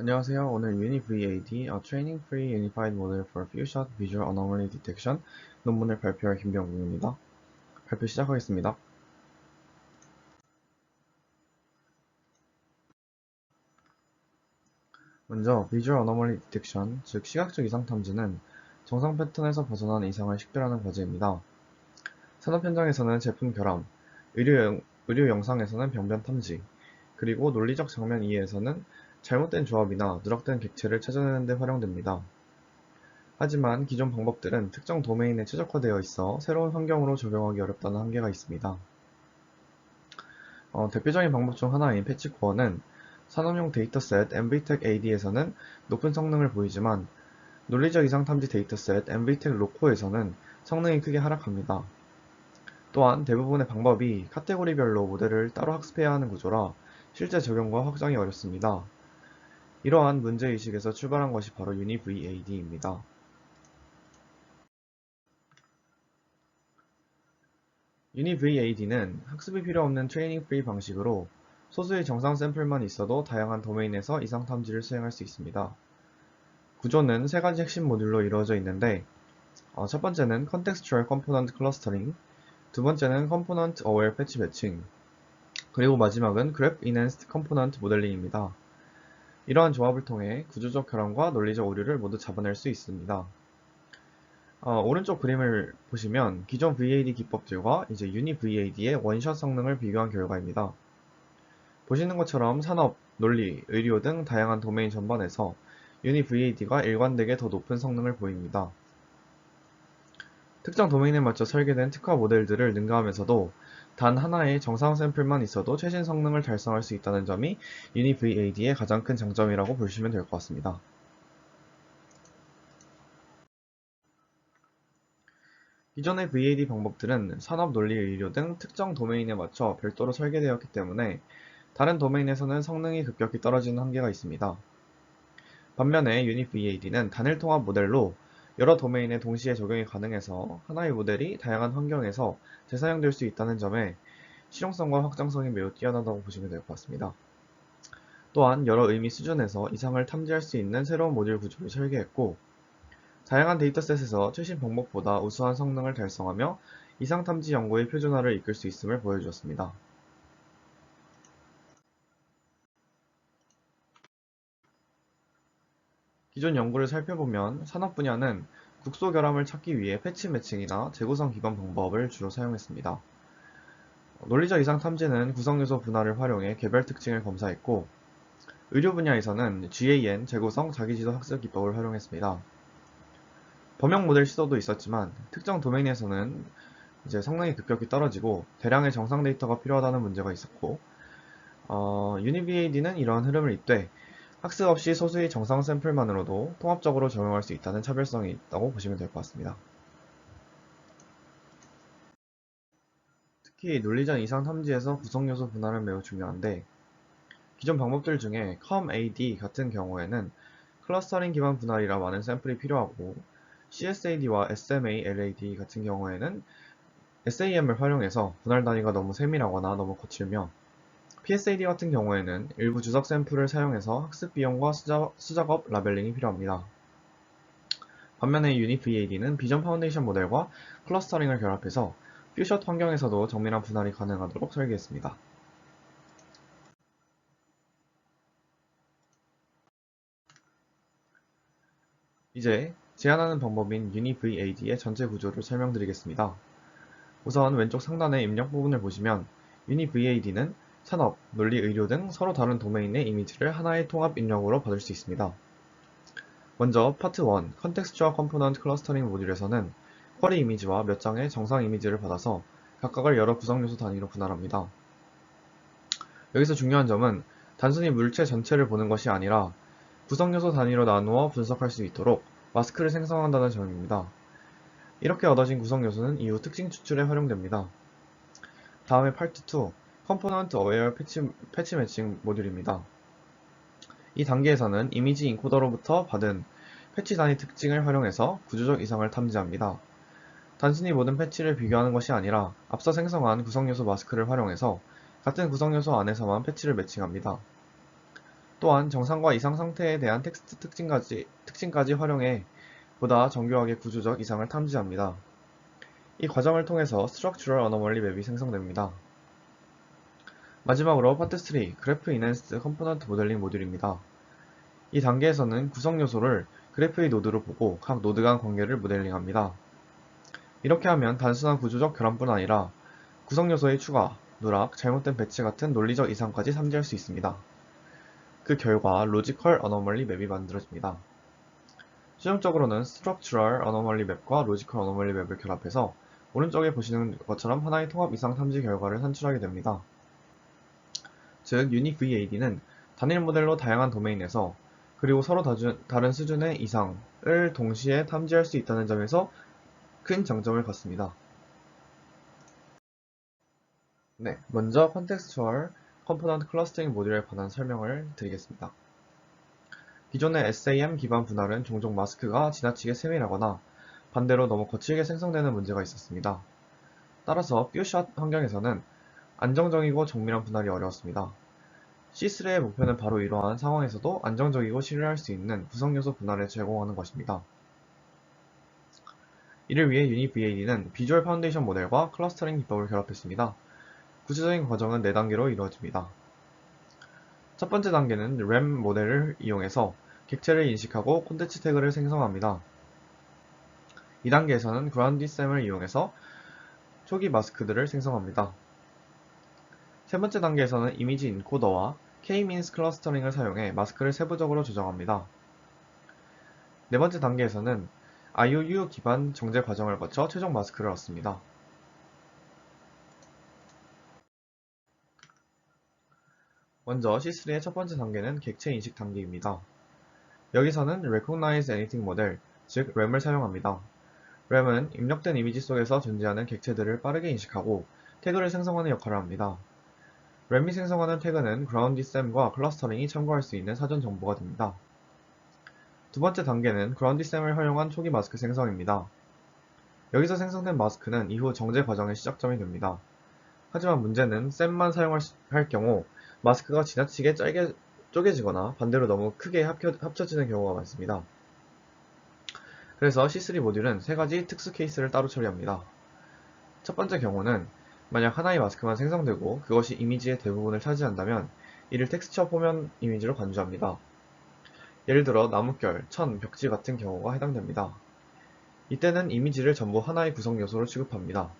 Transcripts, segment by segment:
안녕하세요. 오늘 UniVAD, A Training Free Unified Model for Few-Shot Visual Anomaly Detection 논문을 발표할 김병국입니다. 발표 시작하겠습니다. 먼저 Visual Anomaly Detection, 즉 시각적 이상 탐지는 정상 패턴에서 벗어난 이상을 식별하는 과제입니다. 산업 현장에서는 제품 결함, 의료 영상에서는 병변 탐지, 그리고 논리적 장면 이해에서는 잘못된 조합이나 누락된 객체를 찾아내는 데 활용됩니다. 하지만 기존 방법들은 특정 도메인에 최적화되어 있어 새로운 환경으로 적용하기 어렵다는 한계가 있습니다. 대표적인 방법 중 하나인 패치코어는 산업용 데이터셋 MVTech-AD에서는 높은 성능을 보이지만 논리적 이상 탐지 데이터셋 MVTech-로코에서는 성능이 크게 하락합니다. 또한 대부분의 방법이 카테고리별로 모델을 따로 학습해야 하는 구조라 실제 적용과 확장이 어렵습니다. 이러한 문제의식에서 출발한 것이 바로 UniVAD입니다. UniVAD는 학습이 필요 없는 트레이닝 프리 방식으로 소수의 정상 샘플만 있어도 다양한 도메인에서 이상 탐지를 수행할 수 있습니다. 구조는 세 가지 핵심 모듈로 이루어져 있는데 첫 번째는 Contextual Component Clustering, 두 번째는 Component Aware Patch Matching, 그리고 마지막은 Graph Enhanced Component Modeling입니다. 이러한 조합을 통해 구조적 결함과 논리적 오류를 모두 잡아낼 수 있습니다. 오른쪽 그림을 보시면 기존 VAD 기법들과 이제 UniVAD의 원샷 성능을 비교한 결과입니다. 보시는 것처럼 산업, 논리, 의료 등 다양한 도메인 전반에서 UniVAD가 일관되게 더 높은 성능을 보입니다. 특정 도메인에 맞춰 설계된 특화 모델들을 능가하면서도 단 하나의 정상 샘플만 있어도 최신 성능을 달성할 수 있다는 점이 UniVAD의 가장 큰 장점이라고 보시면 될 것 같습니다. 기존의 VAD 방법들은 산업, 논리, 의료 등 특정 도메인에 맞춰 별도로 설계되었기 때문에 다른 도메인에서는 성능이 급격히 떨어지는 한계가 있습니다. 반면에 UniVAD는 단일 통합 모델로 여러 도메인에 동시에 적용이 가능해서 하나의 모델이 다양한 환경에서 재사용될 수 있다는 점에 실용성과 확장성이 매우 뛰어나다고 보시면 될 것 같습니다. 또한 여러 의미 수준에서 이상을 탐지할 수 있는 새로운 모듈 구조를 설계했고 다양한 데이터셋에서 최신 방법보다 우수한 성능을 달성하며 이상 탐지 연구의 표준화를 이끌 수 있음을 보여주었습니다. 기존 연구를 살펴보면 산업 분야는 국소 결함을 찾기 위해 패치 매칭이나 재구성 기반 방법을 주로 사용했습니다. 논리적 이상 탐지는 구성 요소 분할을 활용해 개별 특징을 검사했고, 의료 분야에서는 GAN, 재구성 자기지도 학습 기법을 활용했습니다. 범용 모델 시도도 있었지만 특정 도메인에서는 이제 성능이 급격히 떨어지고 대량의 정상 데이터가 필요하다는 문제가 있었고, UniVAD는 이러한 흐름을 잇되 학습 없이 소수의 정상 샘플만으로도 통합적으로 적용할 수 있다는 차별성이 있다고 보시면 될 것 같습니다. 특히 논리적 이상 탐지에서 구성요소 분할은 매우 중요한데 기존 방법들 중에 COM-AD 같은 경우에는 클러스터링 기반 분할이라 많은 샘플이 필요하고 CSAD와 SMA-LAD 같은 경우에는 SAM을 활용해서 분할 단위가 너무 세밀하거나 너무 거칠며 PSAD 같은 경우에는 일부 주석 샘플을 사용해서 학습 비용과 수작업 라벨링이 필요합니다. 반면에 UniVAD는 비전 파운데이션 모델과 클러스터링을 결합해서 퓨샷 환경에서도 정밀한 분할이 가능하도록 설계했습니다. 이제 제안하는 방법인 UniVAD의 전체 구조를 설명드리겠습니다. 우선 왼쪽 상단의 입력 부분을 보시면 UniVAD는 산업, 논리, 의료 등 서로 다른 도메인의 이미지를 하나의 통합 입력으로 받을 수 있습니다. 먼저 파트 1, 컨텍스추얼 컴포넌트 클러스터링 모듈에서는 쿼리 이미지와 몇 장의 정상 이미지를 받아서 각각을 여러 구성 요소 단위로 분할합니다. 여기서 중요한 점은 단순히 물체 전체를 보는 것이 아니라 구성 요소 단위로 나누어 분석할 수 있도록 마스크를 생성한다는 점입니다. 이렇게 얻어진 구성 요소는 이후 특징 추출에 활용됩니다. 다음에 파트 2, 컴포넌트 어웨어 패치 매칭 모듈입니다. 이 단계에서는 이미지 인코더로부터 받은 패치 단위 특징을 활용해서 구조적 이상을 탐지합니다. 단순히 모든 패치를 비교하는 것이 아니라 앞서 생성한 구성요소 마스크를 활용해서 같은 구성요소 안에서만 패치를 매칭합니다. 또한 정상과 이상 상태에 대한 텍스트 특징까지 활용해 보다 정교하게 구조적 이상을 탐지합니다. 이 과정을 통해서 Structural Anomaly 맵이 생성됩니다. 마지막으로 파트 3, 그래프 인핸스드 컴포넌트 모델링 모듈입니다. 이 단계에서는 구성 요소를 그래프의 노드로 보고 각 노드 간 관계를 모델링합니다. 이렇게 하면 단순한 구조적 결함뿐 아니라 구성 요소의 추가, 누락, 잘못된 배치 같은 논리적 이상까지 탐지할 수 있습니다. 그 결과 로지컬 어노멀리 맵이 만들어집니다. 최종적으로는 스트럭처럴 어노멀리 맵과 로지컬 어노멀리 맵을 결합해서 오른쪽에 보시는 것처럼 하나의 통합 이상 탐지 결과를 산출하게 됩니다. 즉, UniVAD는 단일 모델로 다양한 도메인에서 그리고 서로 다른 수준의 이상을 동시에 탐지할 수 있다는 점에서 큰 장점을 갖습니다. 네, 먼저 컨텍스추얼 컴포넌트 클러스터링 모듈에 관한 설명을 드리겠습니다. 기존의 SAM 기반 분할은 종종 마스크가 지나치게 세밀하거나 반대로 너무 거칠게 생성되는 문제가 있었습니다. 따라서 뷰샷 환경에서는 안정적이고 정밀한 분할이 어려웠습니다. C3의 목표는 바로 이러한 상황에서도 안정적이고 신뢰할 수 있는 구성요소 분할을 제공하는 것입니다. 이를 위해 UniVAD는 비주얼 파운데이션 모델과 클러스터링 기법을 결합했습니다. 구체적인 과정은 4단계로 이루어집니다. 첫 번째 단계는 RAM 모델을 이용해서 객체를 인식하고 콘텐츠 태그를 생성합니다. 2단계에서는 그라운디셈을 이용해서 초기 마스크들을 생성합니다. 세 번째 단계에서는 이미지 인코더와 K-means 클러스터링을 사용해 마스크를 세부적으로 조정합니다. 네 번째 단계에서는 IOU 기반 정제 과정을 거쳐 최종 마스크를 얻습니다. 먼저 C3의 첫 번째 단계는 객체 인식 단계입니다. 여기서는 Recognize Anything 모델, 즉 RAM을 사용합니다. RAM은 입력된 이미지 속에서 존재하는 객체들을 빠르게 인식하고 태그를 생성하는 역할을 합니다. RAM이 생성하는 태그는 GroundDSEM과 클러스터링이 참고할 수 있는 사전 정보가 됩니다. 두 번째 단계는 GroundDSEM을 활용한 초기 마스크 생성입니다. 여기서 생성된 마스크는 이후 정제 과정의 시작점이 됩니다. 하지만 문제는 SEM만 사용할 경우 마스크가 지나치게 짧게 쪼개지거나 반대로 너무 크게 합쳐지는 경우가 많습니다. 그래서 C3 모듈은 세 가지 특수 케이스를 따로 처리합니다. 첫 번째 경우는 만약 하나의 마스크만 생성되고 그것이 이미지의 대부분을 차지한다면 이를 텍스처 포면 이미지로 간주합니다. 예를 들어 나뭇결, 천, 벽지 같은 경우가 해당됩니다. 이때는 이미지를 전부 하나의 구성 요소로 취급합니다.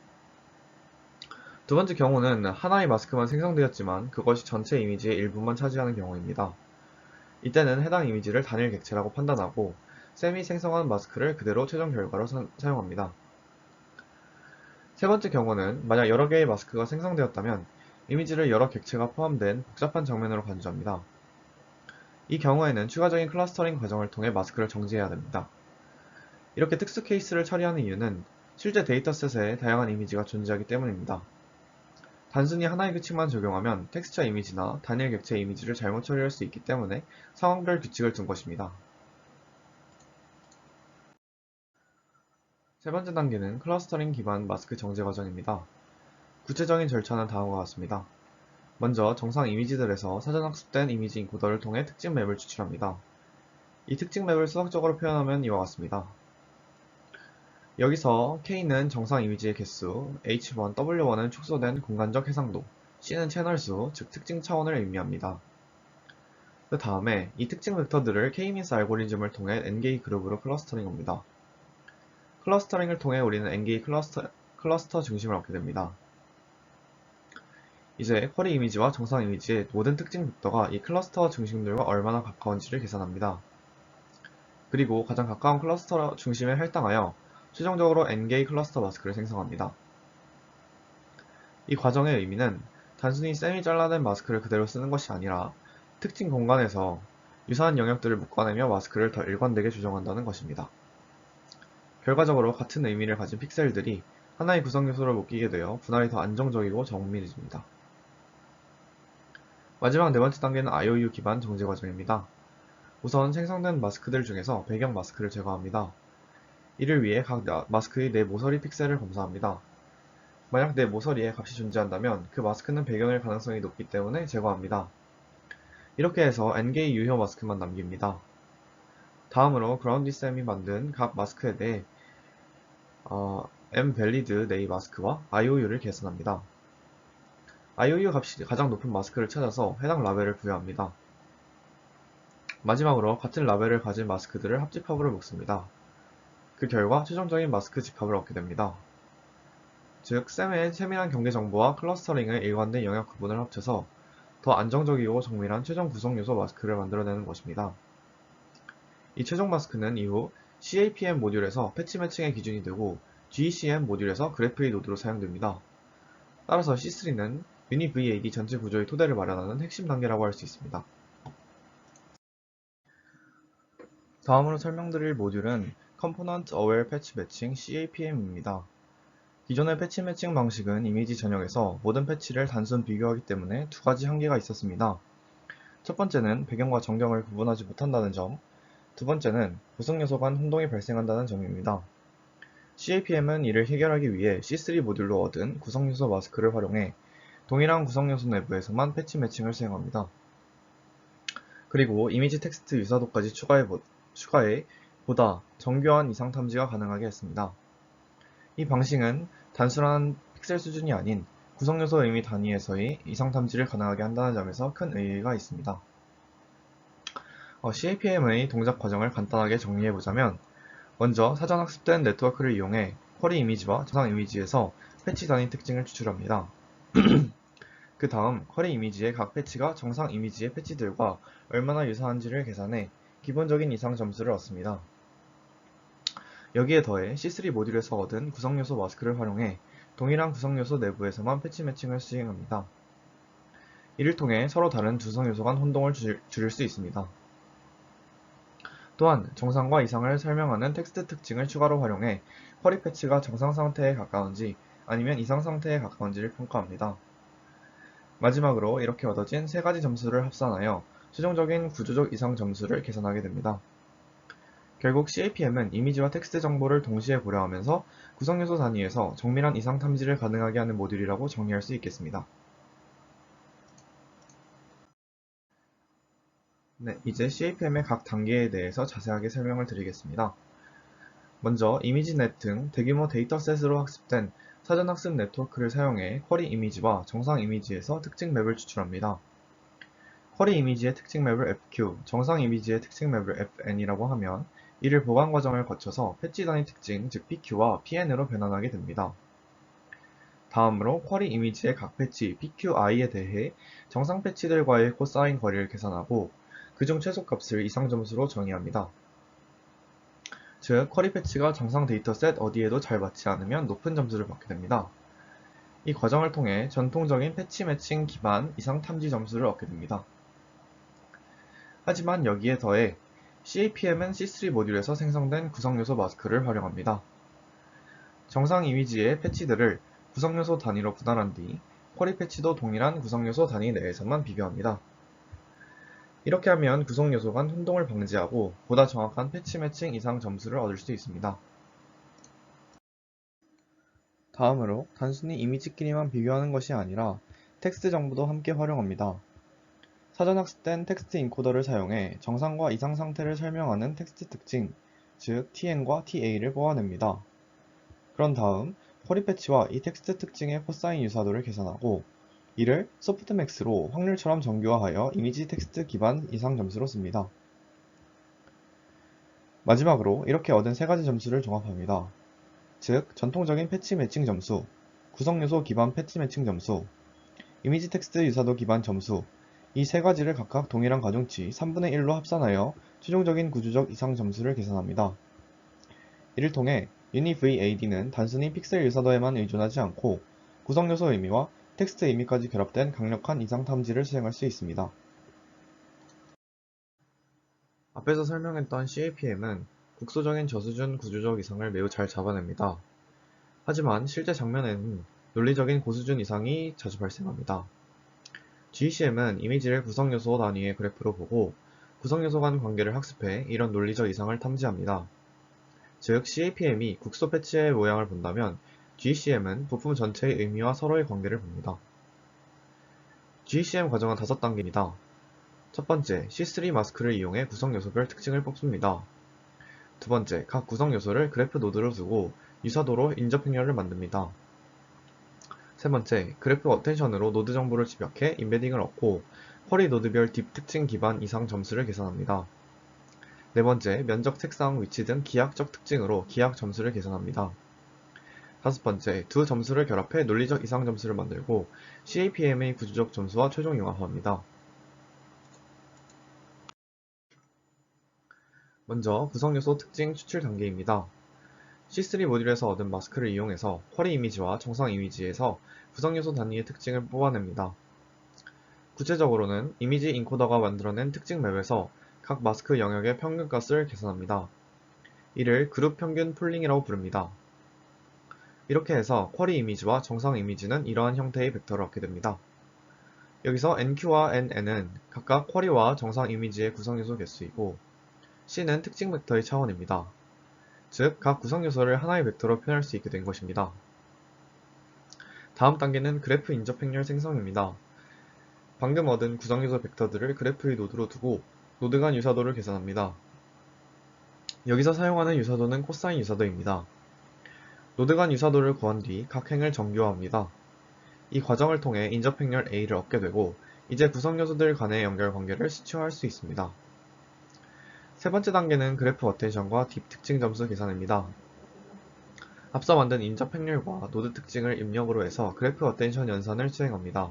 두 번째 경우는 하나의 마스크만 생성되었지만 그것이 전체 이미지의 일부만 차지하는 경우입니다. 이때는 해당 이미지를 단일 객체라고 판단하고 셈이 생성한 마스크를 그대로 최종 결과로 사용합니다. 세 번째 경우는 만약 여러 개의 마스크가 생성되었다면 이미지를 여러 객체가 포함된 복잡한 장면으로 간주합니다. 이 경우에는 추가적인 클러스터링 과정을 통해 마스크를 정지해야 됩니다. 이렇게 특수 케이스를 처리하는 이유는 실제 데이터셋에 다양한 이미지가 존재하기 때문입니다. 단순히 하나의 규칙만 적용하면 텍스처 이미지나 단일 객체 이미지를 잘못 처리할 수 있기 때문에 상황별 규칙을 둔 것입니다. 세 번째 단계는 클러스터링 기반 마스크 정제 과정입니다. 구체적인 절차는 다음과 같습니다. 먼저 정상 이미지들에서 사전 학습된 이미지 인코더를 통해 특징 맵을 추출합니다. 이 특징 맵을 수학적으로 표현하면 이와 같습니다. 여기서 K는 정상 이미지의 개수, H1, W1은 축소된 공간적 해상도, C는 채널 수, 즉 특징 차원을 의미합니다. 그 다음에 이 특징 벡터들을 K-means 알고리즘을 통해 NK 그룹으로 클러스터링합니다. 클러스터링을 통해 우리는 NK 클러스터 중심을 얻게 됩니다. 이제 쿼리 이미지와 정상 이미지의 모든 특징 벡터가 이 클러스터 중심들과 얼마나 가까운지를 계산합니다. 그리고 가장 가까운 클러스터 중심에 할당하여 최종적으로 NK 클러스터 마스크를 생성합니다. 이 과정의 의미는 단순히 셈이 잘라낸 마스크를 그대로 쓰는 것이 아니라 특징 공간에서 유사한 영역들을 묶어내며 마스크를 더 일관되게 조정한다는 것입니다. 결과적으로 같은 의미를 가진 픽셀들이 하나의 구성 요소로 묶이게 되어 분할이 더 안정적이고 정밀해집니다. 마지막 네 번째 단계는 IOU 기반 정제 과정입니다. 우선 생성된 마스크들 중에서 배경 마스크를 제거합니다. 이를 위해 각 마스크의 내 모서리 픽셀을 검사합니다. 만약 내 모서리에 값이 존재한다면 그 마스크는 배경일 가능성이 높기 때문에 제거합니다. 이렇게 해서 N개의 유효 마스크만 남깁니다. 다음으로 그라운디쌤이 만든 각 마스크에 대해 mValid name 마스크와 IOU를 계산합니다. IOU 값이 가장 높은 마스크를 찾아서 해당 라벨을 부여합니다. 마지막으로 같은 라벨을 가진 마스크들을 합집합으로 묶습니다. 그 결과 최종적인 마스크 집합을 얻게 됩니다. 즉, 쌤의 세밀한 경계 정보와 클러스터링의 일관된 영역 구분을 합쳐서 더 안정적이고 정밀한 최종 구성 요소 마스크를 만들어내는 것입니다. 이 최종 마스크는 이후 CAPM 모듈에서 패치 매칭의 기준이 되고 GECM 모듈에서 그래프의 노드로 사용됩니다. 따라서 C3는 UniVAD 전체 구조의 토대를 마련하는 핵심 단계라고 할 수 있습니다. 다음으로 설명드릴 모듈은 Component Aware Patch Matching CAPM입니다. 기존의 패치 매칭 방식은 이미지 전역에서 모든 패치를 단순 비교하기 때문에 두 가지 한계가 있었습니다. 첫 번째는 배경과 전경을 구분하지 못한다는 점, 두 번째는 구성 요소 간 혼동이 발생한다는 점입니다. CAPM은 이를 해결하기 위해 C3 모듈로 얻은 구성 요소 마스크를 활용해 동일한 구성 요소 내부에서만 패치 매칭을 수행합니다. 그리고 이미지 텍스트 유사도까지 추가해 보다 정교한 이상 탐지가 가능하게 했습니다. 이 방식은 단순한 픽셀 수준이 아닌 구성요소 의미 단위에서의 이상 탐지를 가능하게 한다는 점에서 큰 의의가 있습니다. CAPM의 동작 과정을 간단하게 정리해보자면, 먼저 사전 학습된 네트워크를 이용해 쿼리 이미지와 정상 이미지에서 패치 단위 특징을 추출합니다. 그 다음 쿼리 이미지의 각 패치가 정상 이미지의 패치들과 얼마나 유사한지를 계산해 기본적인 이상 점수를 얻습니다. 여기에 더해 C3 모듈에서 얻은 구성요소 마스크를 활용해 동일한 구성요소 내부에서만 패치 매칭을 수행합니다. 이를 통해 서로 다른 구성요소 간 혼동을 줄일 수 있습니다. 또한 정상과 이상을 설명하는 텍스트 특징을 추가로 활용해 쿼리 패치가 정상 상태에 가까운지 아니면 이상 상태에 가까운지를 평가합니다. 마지막으로 이렇게 얻어진 세 가지 점수를 합산하여 최종적인 구조적 이상 점수를 계산하게 됩니다. 결국 CAPM은 이미지와 텍스트 정보를 동시에 고려하면서 구성요소 단위에서 정밀한 이상 탐지를 가능하게 하는 모듈이라고 정리할 수 있겠습니다. 네, 이제 CAPM의 각 단계에 대해서 자세하게 설명을 드리겠습니다. 먼저 이미지넷 등 대규모 데이터셋으로 학습된 사전학습 네트워크를 사용해 쿼리 이미지와 정상 이미지에서 특징 맵을 추출합니다. 쿼리 이미지의 특징 맵을 FQ, 정상 이미지의 특징 맵을 FN이라고 하면 이를 보관 과정을 거쳐서 패치 단위 특징, 즉 PQ와 PN으로 변환하게 됩니다. 다음으로 쿼리 이미지의 각 패치 PQI에 대해 정상 패치들과의 코사인 거리를 계산하고 그중 최소값을 이상 점수로 정의합니다. 즉, 쿼리 패치가 정상 데이터셋 어디에도 잘 맞지 않으면 높은 점수를 받게 됩니다. 이 과정을 통해 전통적인 패치 매칭 기반 이상 탐지 점수를 얻게 됩니다. 하지만 여기에 더해 CAPM은 C3 모듈에서 생성된 구성요소 마스크를 활용합니다. 정상 이미지의 패치들을 구성요소 단위로 분할한 뒤 쿼리 패치도 동일한 구성요소 단위 내에서만 비교합니다. 이렇게 하면 구성요소 간 혼동을 방지하고 보다 정확한 패치 매칭 이상 점수를 얻을 수 있습니다. 다음으로 단순히 이미지끼리만 비교하는 것이 아니라 텍스트 정보도 함께 활용합니다. 사전 학습된 텍스트 인코더를 사용해 정상과 이상 상태를 설명하는 텍스트 특징, 즉 TN과 TA를 뽑아냅니다. 그런 다음 쿼리 패치와 이 텍스트 특징의 코사인 유사도를 계산하고 이를 소프트맥스로 확률처럼 정교화하여 이미지 텍스트 기반 이상 점수로 씁니다. 마지막으로 이렇게 얻은 세 가지 점수를 종합합니다. 즉, 전통적인 패치 매칭 점수, 구성요소 기반 패치 매칭 점수, 이미지 텍스트 유사도 기반 점수, 이 세 가지를 각각 동일한 가중치 3분의 1로 합산하여 최종적인 구조적 이상 점수를 계산합니다. 이를 통해 UniVAD는 단순히 픽셀 유사도에만 의존하지 않고 구성요소 의미와 텍스트 의미까지 결합된 강력한 이상 탐지를 수행할 수 있습니다. 앞에서 설명했던 CAPM은 국소적인 저수준 구조적 이상을 매우 잘 잡아냅니다. 하지만 실제 장면에는 논리적인 고수준 이상이 자주 발생합니다. GECM은 이미지를 구성요소 단위의 그래프로 보고 구성요소 간 관계를 학습해 이런 논리적 이상을 탐지합니다. 즉, CAPM이 국소 패치의 모양을 본다면 GECM은 부품 전체의 의미와 서로의 관계를 봅니다. GECM 과정은 5단계입니다. 첫 번째, C3 마스크를 이용해 구성 요소별 특징을 뽑습니다. 두 번째, 각 구성 요소를 그래프 노드로 두고 유사도로 인접 행렬을 만듭니다. 세 번째, 그래프 어텐션으로 노드 정보를 집약해 임베딩을 얻고 쿼리 노드별 딥 특징 기반 이상 점수를 계산합니다. 네 번째, 면적, 색상, 위치 등 기하학적 특징으로 기하학 점수를 계산합니다. 다섯 번째, 두 점수를 결합해 논리적 이상 점수를 만들고 CAPM의 구조적 점수와 최종 융합합니다. 먼저 구성요소 특징 추출 단계입니다. C3 모듈에서 얻은 마스크를 이용해서 쿼리 이미지와 정상 이미지에서 구성요소 단위의 특징을 뽑아냅니다. 구체적으로는 이미지 인코더가 만들어낸 특징 맵에서 각 마스크 영역의 평균값을 계산합니다. 이를 그룹 평균 폴링이라고 부릅니다. 이렇게 해서 쿼리 이미지와 정상 이미지는 이러한 형태의 벡터를 얻게 됩니다. 여기서 NQ와 NN은 각각 쿼리와 정상 이미지의 구성요소 개수이고 C는 특징 벡터의 차원입니다. 즉, 각 구성요소를 하나의 벡터로 표현할 수 있게 된 것입니다. 다음 단계는 그래프 인접 행렬 생성입니다. 방금 얻은 구성요소 벡터들을 그래프의 노드로 두고 노드 간 유사도를 계산합니다. 여기서 사용하는 유사도는 코사인 유사도입니다. 노드 간 유사도를 구한 뒤 각 행을 정교화합니다. 이 과정을 통해 인접 행렬 A를 얻게 되고 이제 구성요소들 간의 연결 관계를 수치화할 수 있습니다. 세 번째 단계는 그래프 어텐션과 딥 특징 점수 계산입니다. 앞서 만든 인접 행렬과 노드 특징을 입력으로 해서 그래프 어텐션 연산을 수행합니다.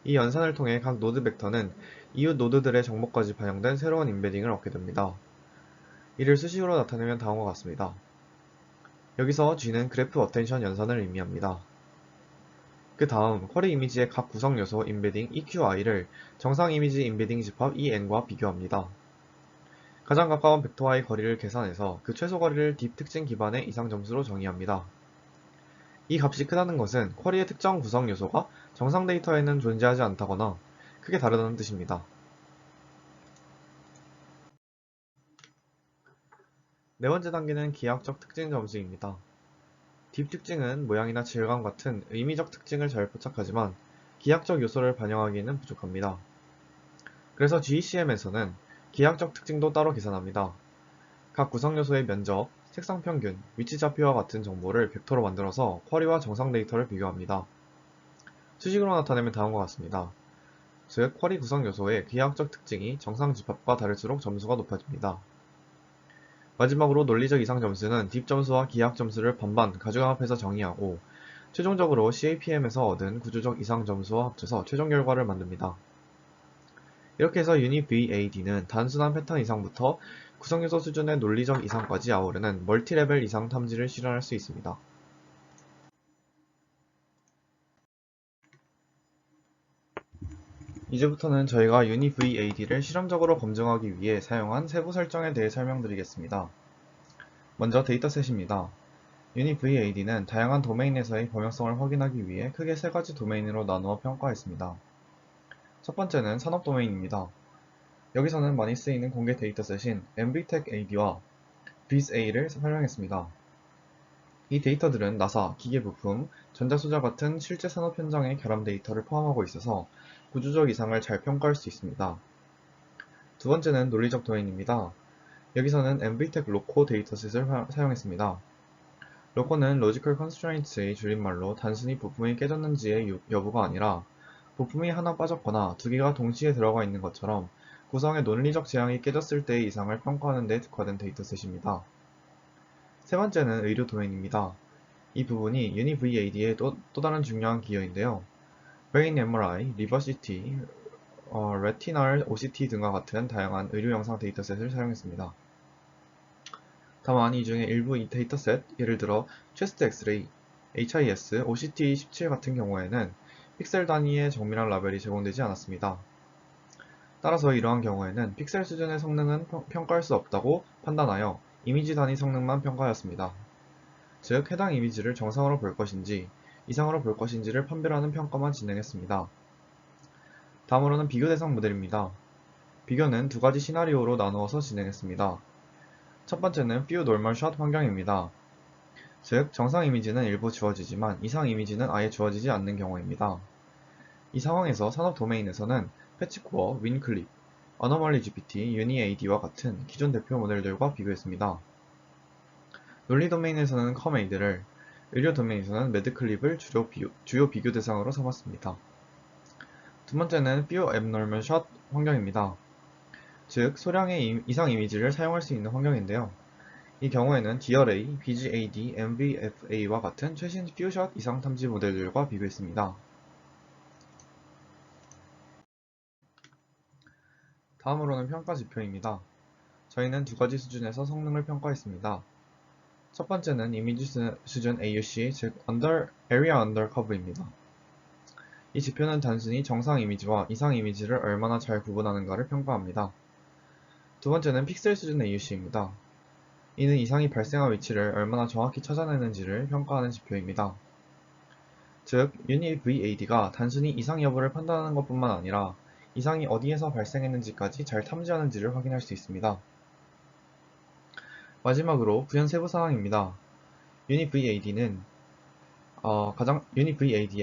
이 연산을 통해 각 노드 벡터는 이웃 노드들의 정보까지 반영된 새로운 임베딩을 얻게 됩니다. 이를 수식으로 나타내면 다음과 같습니다. 여기서 G는 그래프 어텐션 연산을 의미합니다. 그 다음 쿼리 이미지의 각 구성 요소 임베딩 EQI를 정상 이미지 임베딩 집합 EN과 비교합니다. 가장 가까운 벡터와의 거리를 계산해서 그 최소 거리를 딥 특징 기반의 이상 점수로 정의합니다. 이 값이 크다는 것은 쿼리의 특정 구성 요소가 정상 데이터에는 존재하지 않다거나 크게 다르다는 뜻입니다. 네 번째 단계는 기하학적 특징 점수입니다. 딥 특징은 모양이나 질감 같은 의미적 특징을 잘 포착하지만 기하학적 요소를 반영하기에는 부족합니다. 그래서 GCM에서는 기하학적 특징도 따로 계산합니다. 각 구성 요소의 면적, 색상 평균, 위치 좌표와 같은 정보를 벡터로 만들어서 쿼리와 정상 데이터를 비교합니다. 수식으로 나타내면 다음과 같습니다. 즉, 쿼리 구성 요소의 기하학적 특징이 정상 집합과 다를수록 점수가 높아집니다. 마지막으로 논리적 이상 점수는 딥 점수와 기하학 점수를 반반 가중합해서 정의하고 최종적으로 CAPM에서 얻은 구조적 이상 점수와 합쳐서 최종 결과를 만듭니다. 이렇게 해서 유닛 VAD는 단순한 패턴 이상부터 구성요소 수준의 논리적 이상까지 아우르는 멀티레벨 이상 탐지를 실현할 수 있습니다. 이제부터는 저희가 유닛 VAD를 실험적으로 검증하기 위해 사용한 세부 설정에 대해 설명드리겠습니다. 먼저 데이터셋입니다. 유닛 VAD는 다양한 도메인에서의 범용성을 확인하기 위해 크게 세 가지 도메인으로 나누어 평가했습니다. 첫 번째는 산업 도메인입니다. 여기서는 많이 쓰이는 공개 데이터셋인 MVTech AD와 BizA를 활용했습니다. 이 데이터들은 나사, 기계부품, 전자소자 같은 실제 산업 현장의 결함 데이터를 포함하고 있어서 구조적 이상을 잘 평가할 수 있습니다. 두 번째는 논리적 도메인입니다. 여기서는 MVTech 로코 데이터셋을 사용했습니다. 로코는 Logical Constraints의 줄임말로 단순히 부품이 깨졌는지의 여부가 아니라 부품이 하나 빠졌거나 두 개가 동시에 들어가 있는 것처럼 구성의 논리적 제한이 깨졌을 때의 이상을 평가하는 데 특화된 데이터셋입니다. 세 번째는 의료 도메인입니다. 이 부분이 유닛 VAD의 또 다른 중요한 기여인데요. 브레인 MRI, 리버 CT, 레티널 OCT 등과 같은 다양한 의료 영상 데이터셋을 사용했습니다. 다만 이 중에 일부 이 데이터셋, 예를 들어 체스트 엑스레이, HIS, OCT17 같은 경우에는 픽셀 단위의 정밀한 라벨이 제공되지 않았습니다. 따라서 이러한 경우에는 픽셀 수준의 성능은 평가할 수 없다고 판단하여 이미지 단위 성능만 평가하였습니다. 즉, 해당 이미지를 정상으로 볼 것인지 이상으로 볼 것인지를 판별하는 평가만 진행했습니다. 다음으로는 비교 대상 모델입니다. 비교는 두 가지 시나리오로 나누어서 진행했습니다. 첫 번째는 Few Normal Shot 환경입니다. 즉, 정상 이미지는 일부 주어지지만 이상 이미지는 아예 주어지지 않는 경우입니다. 이 상황에서 산업 도메인에서는 패치코어, 윈클립, 어너멀리 GPT, 유니AD와 같은 기존 대표 모델들과 비교했습니다. 논리 도메인에서는 커메이드를, 의료 도메인에서는 매드클립을 주요 비교 대상으로 삼았습니다. 두 번째는 Few Abnormal Shot 환경입니다. 즉, 소량의 이상 이미지를 사용할 수 있는 환경인데요. 이 경우에는 DRA, BGAD, MVFA와 같은 최신 퓨샷 이상 탐지 모델들과 비교했습니다. 다음으로는 평가 지표입니다. 저희는 두 가지 수준에서 성능을 평가했습니다. 첫 번째는 이미지 수준 AUC, 즉 Area Under Curve입니다. 이 지표는 단순히 정상 이미지와 이상 이미지를 얼마나 잘 구분하는가를 평가합니다. 두 번째는 픽셀 수준 AUC입니다. 이는 이상이 발생한 위치를 얼마나 정확히 찾아내는지를 평가하는 지표입니다. 즉, 유닛 VAD가 단순히 이상 여부를 판단하는 것뿐만 아니라 이상이 어디에서 발생했는지까지 잘 탐지하는지를 확인할 수 있습니다. 마지막으로 부연 세부 사항입니다. 유닛 VAD의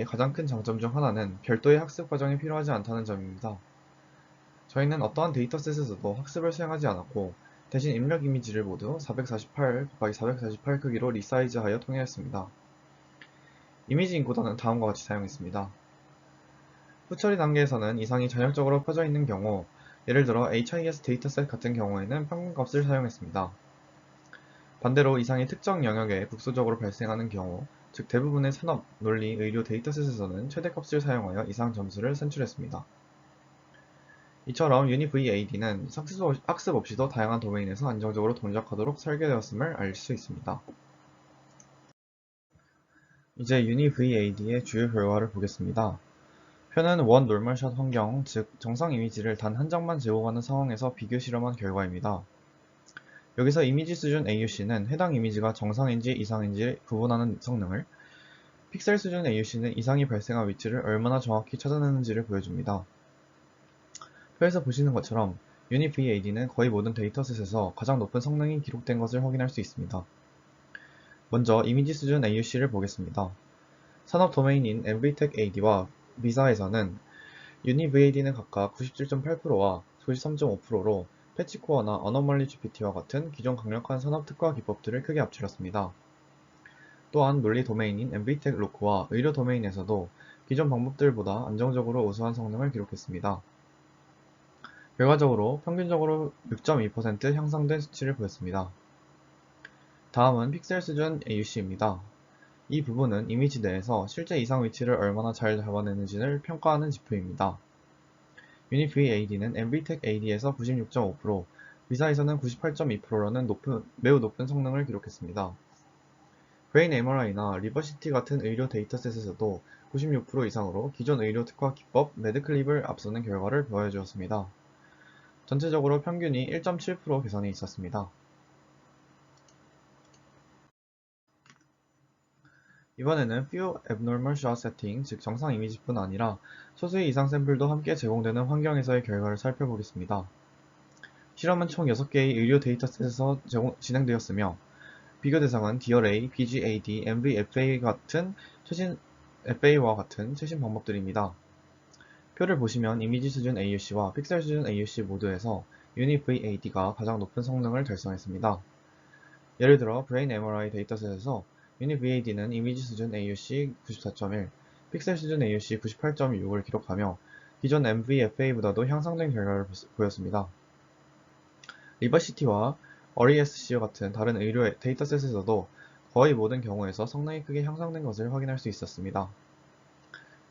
가장 큰 장점 중 하나는 별도의 학습 과정이 필요하지 않다는 점입니다. 저희는 어떠한 데이터셋에서도 학습을 수행하지 않았고 대신 입력 이미지를 모두 448x448 크기로 리사이즈하여 통일했습니다. 이미지 인코더는 다음과 같이 사용했습니다. 후처리 단계에서는 이상이 전역적으로 퍼져 있는 경우, 예를 들어 HIS 데이터셋 같은 경우에는 평균값을 사용했습니다. 반대로 이상이 특정 영역에 국소적으로 발생하는 경우, 즉 대부분의 산업, 논리, 의료 데이터셋에서는 최대값을 사용하여 이상 점수를 산출했습니다. 이처럼 UniVAD는 학습 없이도 다양한 도메인에서 안정적으로 동작하도록 설계되었음을 알 수 있습니다. 이제 UniVAD의 주요 결과를 보겠습니다. 표는 원 노멀샷 환경, 즉 정상 이미지를 단 한 장만 제공하는 상황에서 비교 실험한 결과입니다. 여기서 이미지 수준 AUC는 해당 이미지가 정상인지 이상인지 구분하는 성능을, 픽셀 수준 AUC는 이상이 발생한 위치를 얼마나 정확히 찾아내는지를 보여줍니다. 표에서 보시는 것처럼 UniVAD는 거의 모든 데이터셋에서 가장 높은 성능이 기록된 것을 확인할 수 있습니다. 먼저 이미지 수준 AUC를 보겠습니다. 산업 도메인인 MVTech-AD와 비사에서는 UniVAD는 각각 97.8%와 93.5%로 패치코어나 어너멀리 GPT와 같은 기존 강력한 산업 특화 기법들을 크게 앞질렀습니다. 또한 논리 도메인인 MVTech 로크와 의료 도메인에서도 기존 방법들보다 안정적으로 우수한 성능을 기록했습니다. 결과적으로 평균적으로 6.2% 향상된 수치를 보였습니다. 다음은 픽셀 수준 AUC입니다. 이 부분은 이미지 내에서 실제 이상 위치를 얼마나 잘 잡아내는지를 평가하는 지표입니다. UniVAD는 MVTech-AD에서 96.5%, 비사에서는 98.2%라는 매우 높은 성능을 기록했습니다. 브레인 MRI나 리버시티 같은 의료 데이터셋에서도 96% 이상으로 기존 의료 특화 기법 매드클립을 앞서는 결과를 보여주었습니다. 전체적으로 평균이 1.7% 개선이 있었습니다. 이번에는 Few Abnormal Shot Setting, 즉 정상 이미지뿐 아니라 소수의 이상 샘플도 함께 제공되는 환경에서의 결과를 살펴보겠습니다. 실험은 총 6개의 의료 데이터셋에서 진행되었으며 비교 대상은 DRA, BGAD, FA와 같은 최신 방법들입니다. 표를 보시면 이미지 수준 AUC와 픽셀 수준 AUC 모두에서 UniVAD가 가장 높은 성능을 달성했습니다. 예를 들어 브레인 MRI 데이터셋에서 UniVAD는 이미지 수준 AUC 94.1, 픽셀 수준 AUC 98.6을 기록하며 기존 MVFA보다도 향상된 결과를 보였습니다. 리버시티와 RESC와 같은 다른 의료 데이터셋에서도 거의 모든 경우에서 성능이 크게 향상된 것을 확인할 수 있었습니다.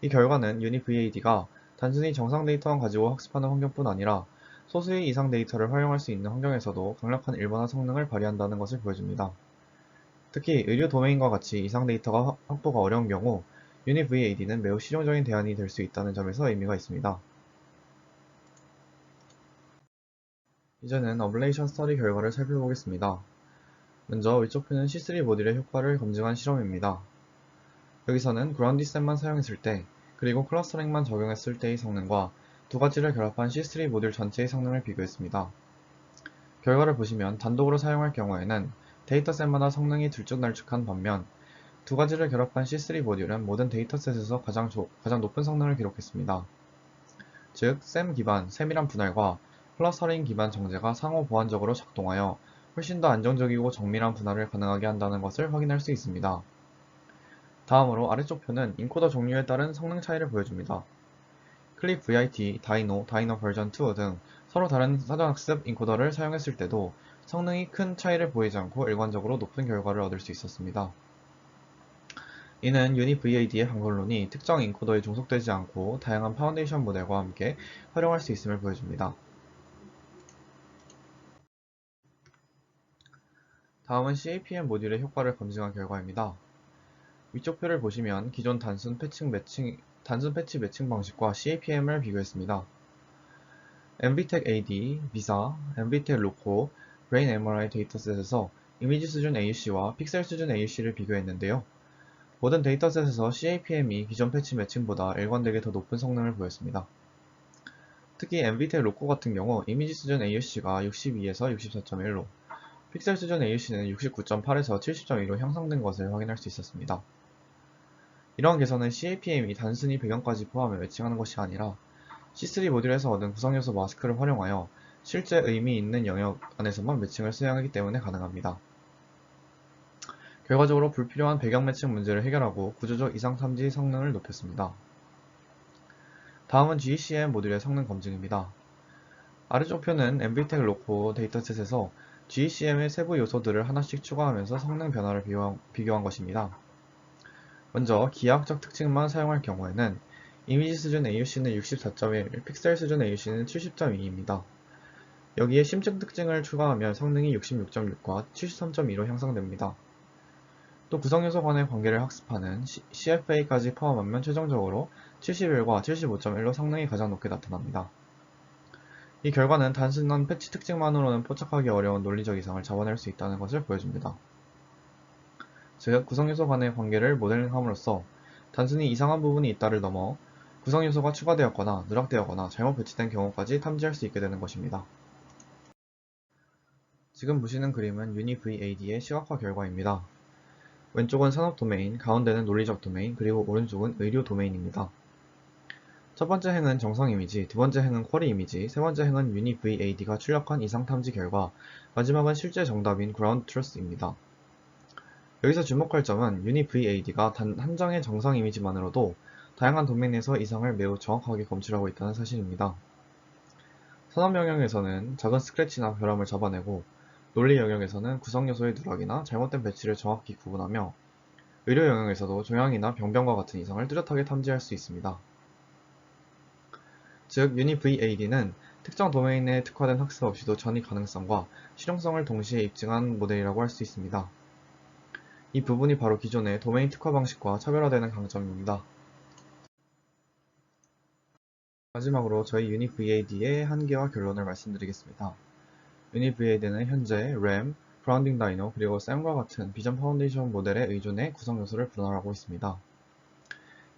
이 결과는 UniVAD가 단순히 정상 데이터만 가지고 학습하는 환경뿐 아니라 소수의 이상 데이터를 활용할 수 있는 환경에서도 강력한 일반화 성능을 발휘한다는 것을 보여줍니다. 특히 의료 도메인과 같이 이상 데이터가 확보가 어려운 경우 UniVAD는 매우 실용적인 대안이 될 수 있다는 점에서 의미가 있습니다. 이제는 어블레이션 스터디 결과를 살펴보겠습니다. 먼저 위쪽 표는 C3 모듈의 효과를 검증한 실험입니다. 여기서는 그라운디셋만 사용했을 때, 그리고 클러스터링만 적용했을 때의 성능과 두 가지를 결합한 C3 모듈 전체의 성능을 비교했습니다. 결과를 보시면 단독으로 사용할 경우에는 데이터셋마다 성능이 들쭉날쭉한 반면 두 가지를 결합한 C3 모듈은 모든 데이터셋에서 가장 높은 성능을 기록했습니다. 즉 셈 기반 세밀한 분할과 클러스터링 기반 정제가 상호 보완적으로 작동하여 훨씬 더 안정적이고 정밀한 분할을 가능하게 한다는 것을 확인할 수 있습니다. 다음으로 아래쪽 표는 인코더 종류에 따른 성능 차이를 보여줍니다. 클립 VIT, 다이노, 다이노 버전 2 등 서로 다른 사전학습 인코더를 사용했을 때도 성능이 큰 차이를 보이지 않고 일관적으로 높은 결과를 얻을 수 있었습니다. 이는 유니-VAD의 방법론이 특정 인코더에 종속되지 않고 다양한 파운데이션 모델과 함께 활용할 수 있음을 보여줍니다. 다음은 CAPM 모듈의 효과를 검증한 결과입니다. 위쪽 표를 보시면 기존 단순 패치 매칭 방식과 CAPM을 비교했습니다. MBTech AD, 비사, MBTech 로코, 브레인 MRI 데이터셋에서 이미지 수준 AUC와 픽셀 수준 AUC를 비교했는데요. 모든 데이터셋에서 CAPM이 기존 패치 매칭보다 일관되게 더 높은 성능을 보였습니다. 특히 MBTech 로코 같은 경우 이미지 수준 AUC가 62에서 64.1로, 픽셀 수준 AUC는 69.8에서 70.2로 향상된 것을 확인할 수 있었습니다. 이러한 개선은 CAPM이 단순히 배경까지 포함해 매칭하는 것이 아니라 C3 모듈에서 얻은 구성요소 마스크를 활용하여 실제 의미 있는 영역 안에서만 매칭을 수행하기 때문에 가능합니다. 결과적으로 불필요한 배경 매칭 문제를 해결하고 구조적 이상 탐지 성능을 높였습니다. 다음은 GCM 모듈의 성능 검증입니다. 아래쪽 표는 MBTech 로코 데이터셋에서 GCM의 세부 요소들을 하나씩 추가하면서 성능 변화를 비교한 것입니다. 먼저 기하학적 특징만 사용할 경우에는 이미지 수준 AUC는 64.1, 픽셀 수준 AUC는 70.2입니다. 여기에 심층 특징을 추가하면 성능이 66.6과 73.2로 향상됩니다. 또 구성요소 간의 관계를 학습하는 CFA까지 포함하면 최종적으로 71과 75.1로 성능이 가장 높게 나타납니다. 이 결과는 단순한 패치 특징만으로는 포착하기 어려운 논리적 이상을 잡아낼 수 있다는 것을 보여줍니다. 즉, 구성요소 간의 관계를 모델링함으로써 단순히 이상한 부분이 있다를 넘어 구성요소가 추가되었거나 누락되었거나 잘못 배치된 경우까지 탐지할 수 있게 되는 것입니다. 지금 보시는 그림은 유니-VAD의 시각화 결과입니다. 왼쪽은 산업 도메인, 가운데는 논리적 도메인, 그리고 오른쪽은 의료 도메인입니다. 첫 번째 행은 정상 이미지, 두 번째 행은 쿼리 이미지, 세 번째 행은 유니-VAD가 출력한 이상 탐지 결과, 마지막은 실제 정답인 그라운드 트루스입니다. 여기서 주목할 점은 유니-VAD가 단 한 장의 정상 이미지만으로도 다양한 도메인에서 이상을 매우 정확하게 검출하고 있다는 사실입니다. 산업 영역에서는 작은 스크래치나 결함을 잡아내고, 논리 영역에서는 구성 요소의 누락이나 잘못된 배치를 정확히 구분하며, 의료 영역에서도 종양이나 병변과 같은 이상을 뚜렷하게 탐지할 수 있습니다. 즉, 유니-VAD는 특정 도메인에 특화된 학습 없이도 전이 가능성과 실용성을 동시에 입증한 모델이라고 할 수 있습니다. 이 부분이 바로 기존의 도메인 특화 방식과 차별화되는 강점입니다. 마지막으로 저희 유니-VAD의 한계와 결론을 말씀드리겠습니다. 유니-VAD는 현재 RAM, 그라운딩 다이노, 그리고 샘과 같은 비전 파운데이션 모델에 의존해 구성 요소를 분할하고 있습니다.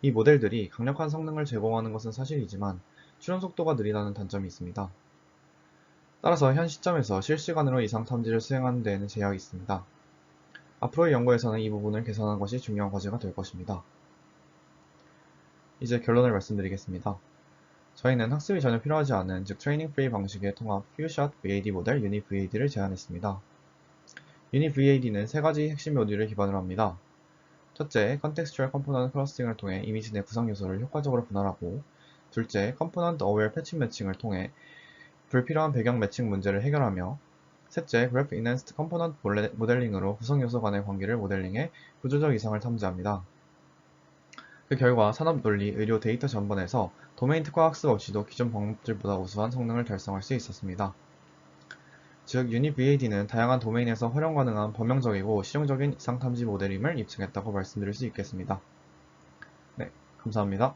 이 모델들이 강력한 성능을 제공하는 것은 사실이지만 추론 속도가 느리다는 단점이 있습니다. 따라서 현 시점에서 실시간으로 이상 탐지를 수행하는 데에는 제약이 있습니다. 앞으로의 연구에서는 이 부분을 개선하는 것이 중요한 과제가 될 것입니다. 이제 결론을 말씀드리겠습니다. 저희는 학습이 전혀 필요하지 않은, 즉 트레이닝 프리 방식의 통합 퓨샷 VAD 모델 유니-VAD를 제안했습니다. 유니-VAD는 세 가지 핵심 모듈을 기반으로 합니다. 첫째, 컨텍스추얼 컴포넌트 클러스팅을 통해 이미지 내 구성 요소를 효과적으로 분할하고, 둘째, 컴포넌트 어웨어 패치 매칭을 통해 불필요한 배경 매칭 문제를 해결하며, 셋째, 그래프 인핸스드 컴포넌트 모델링으로 구성 요소 간의 관계를 모델링해 구조적 이상을 탐지합니다. 그 결과 산업 논리, 의료 데이터 전반에서 도메인 특화 학습 없이도 기존 방법들보다 우수한 성능을 달성할 수 있었습니다. 즉, 유니-VAD는 다양한 도메인에서 활용 가능한 범용적이고 실용적인 이상 탐지 모델임을 입증했다고 말씀드릴 수 있겠습니다. 네, 감사합니다.